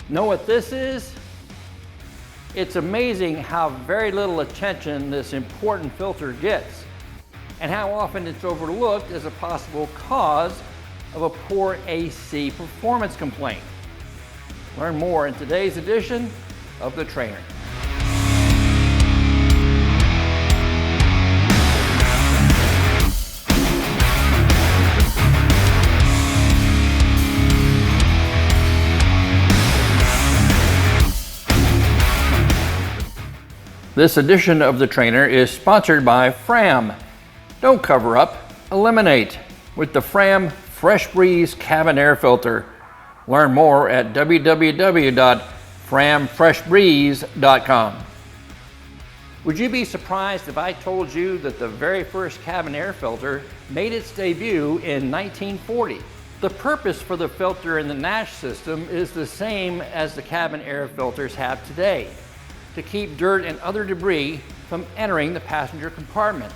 Know what this is? It's amazing how very little attention this important filter gets, and how often it's overlooked as a possible cause of a poor AC performance complaint. Learn more in today's edition of The Trainer. This edition of The Trainer is sponsored by Fram. Don't cover up, eliminate with the Fram Fresh Breeze Cabin Air Filter. Learn more at www.framfreshbreeze.com. Would you be surprised if I told you that the very first cabin air filter made its debut in 1940? The purpose for the filter in the Nash system is the same as the cabin air filters have today: to keep dirt and other debris from entering the passenger compartment.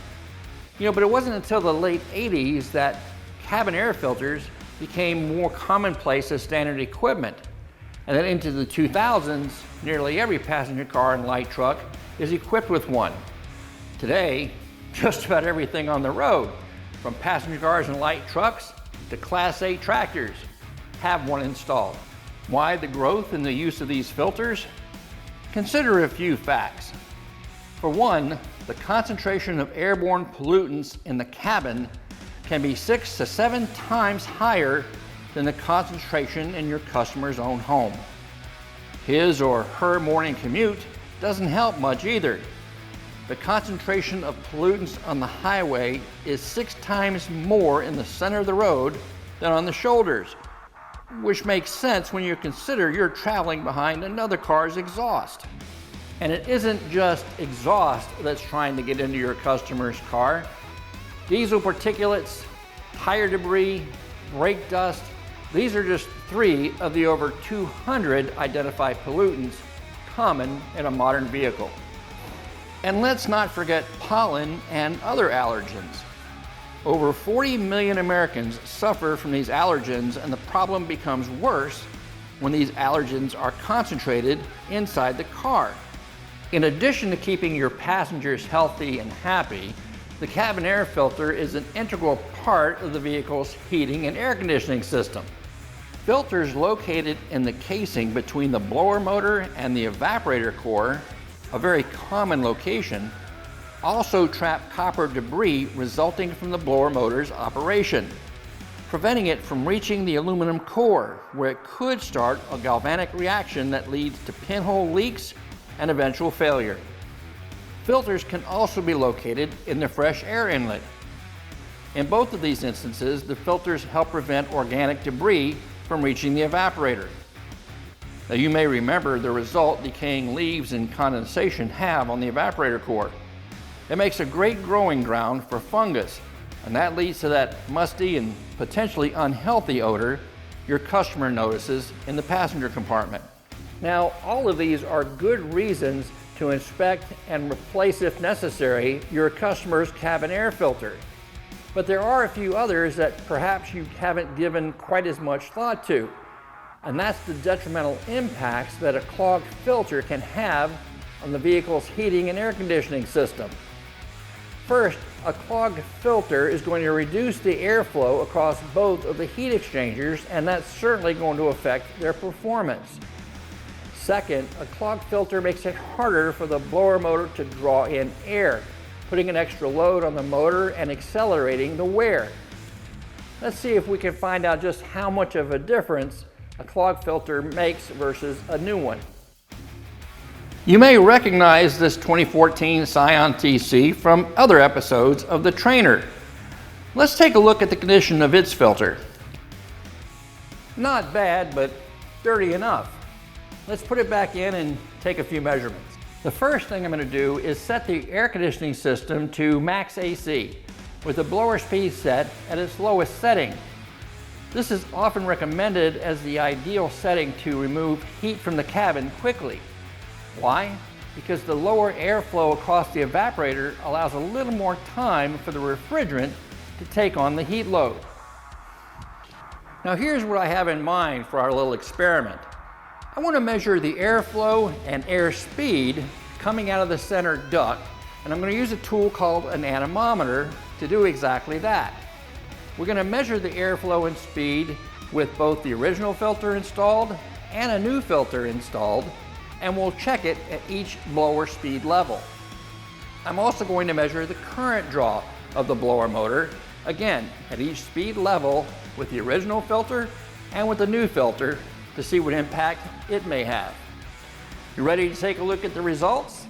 But it wasn't until the late 80s that cabin air filters became more commonplace as standard equipment. And then into the 2000s, nearly every passenger car and light truck is equipped with one. Today, just about everything on the road, from passenger cars and light trucks to Class 8 tractors, have one installed. Why the growth in the use of these filters? Consider a few facts. For one, the concentration of airborne pollutants in the cabin can be 6 to 7 times higher than the concentration in your customer's own home. His or her morning commute doesn't help much either. The concentration of pollutants on the highway is 6 times more in the center of the road than on the shoulders, which makes sense when you consider you're traveling behind another car's exhaust. And it isn't just exhaust that's trying to get into your customer's car. Diesel particulates, tire debris, brake dust, these are just 3 of the over 200 identified pollutants common in a modern vehicle. And let's not forget pollen and other allergens. Over 40 million Americans suffer from these allergens, and the problem becomes worse when these allergens are concentrated inside the car. In addition to keeping your passengers healthy and happy, the cabin air filter is an integral part of the vehicle's heating and air conditioning system. Filters located in the casing between the blower motor and the evaporator core, a very common location, also trap copper debris resulting from the blower motor's operation, preventing it from reaching the aluminum core, where it could start a galvanic reaction that leads to pinhole leaks and eventual failure. Filters can also be located in the fresh air inlet. In both of these instances, the filters help prevent organic debris from reaching the evaporator. Now, you may remember the result decaying leaves and condensation have on the evaporator core. It makes a great growing ground for fungus, and that leads to that musty and potentially unhealthy odor your customer notices in the passenger compartment. Now, all of these are good reasons to inspect and replace, if necessary, your customer's cabin air filter. But there are a few others that perhaps you haven't given quite as much thought to, and that's the detrimental impacts that a clogged filter can have on the vehicle's heating and air conditioning system. First, a clogged filter is going to reduce the airflow across both of the heat exchangers, and that's certainly going to affect their performance. Second, a clogged filter makes it harder for the blower motor to draw in air, putting an extra load on the motor and accelerating the wear. Let's see if we can find out just how much of a difference a clogged filter makes versus a new one. You may recognize this 2014 Scion TC from other episodes of The Trainer. Let's take a look at the condition of its filter. Not bad, but dirty enough. Let's put it back in and take a few measurements. The first thing I'm going to do is set the air conditioning system to max AC, with the blower speed set at its lowest setting. This is often recommended as the ideal setting to remove heat from the cabin quickly. Why? Because the lower airflow across the evaporator allows a little more time for the refrigerant to take on the heat load. Now here's what I have in mind for our little experiment. I want to measure the airflow and air speed coming out of the center duct, and I'm going to use a tool called an anemometer to do exactly that. We're going to measure the airflow and speed with both the original filter installed and a new filter installed, and we'll check it at each blower speed level. I'm also going to measure the current draw of the blower motor, again at each speed level with the original filter and with the new filter to see what impact it may have. You ready to take a look at the results?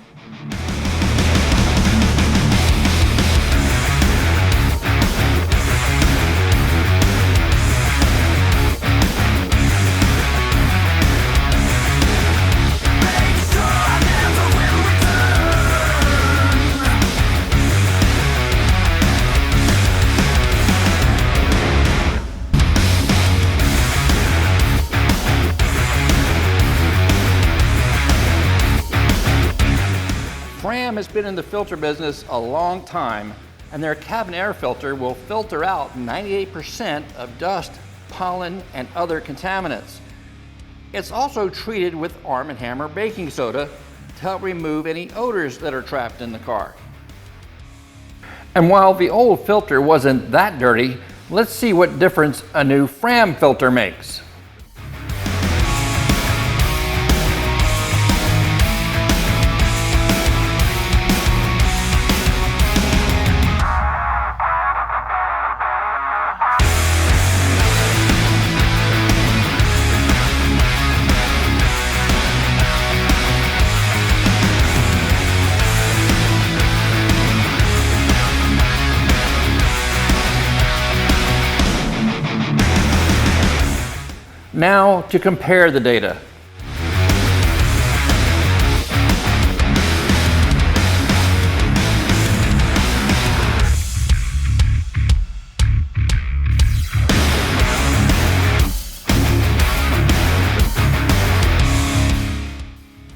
Fram has been in the filter business a long time, and their cabin air filter will filter out 98% of dust, pollen, and other contaminants. It's also treated with Arm & Hammer baking soda to help remove any odors that are trapped in the car. And while the old filter wasn't that dirty, let's see what difference a new Fram filter makes. Now to compare the data.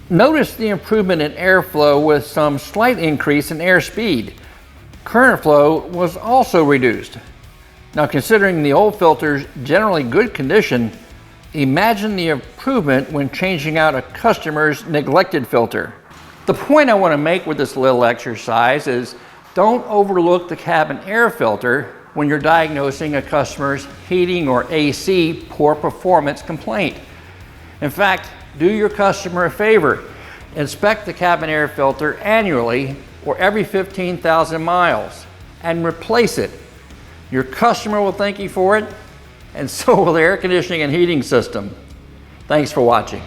Notice the improvement in airflow with some slight increase in airspeed. Current flow was also reduced. Now, considering the old filter's generally good condition, imagine the improvement when changing out a customer's neglected filter. The point I want to make with this little exercise is don't overlook the cabin air filter when you're diagnosing a customer's heating or AC poor performance complaint. In fact, do your customer a favor. Inspect the cabin air filter annually or every 15,000 miles and replace it. Your customer will thank you for it, and so will the air conditioning and heating system. Thanks for watching.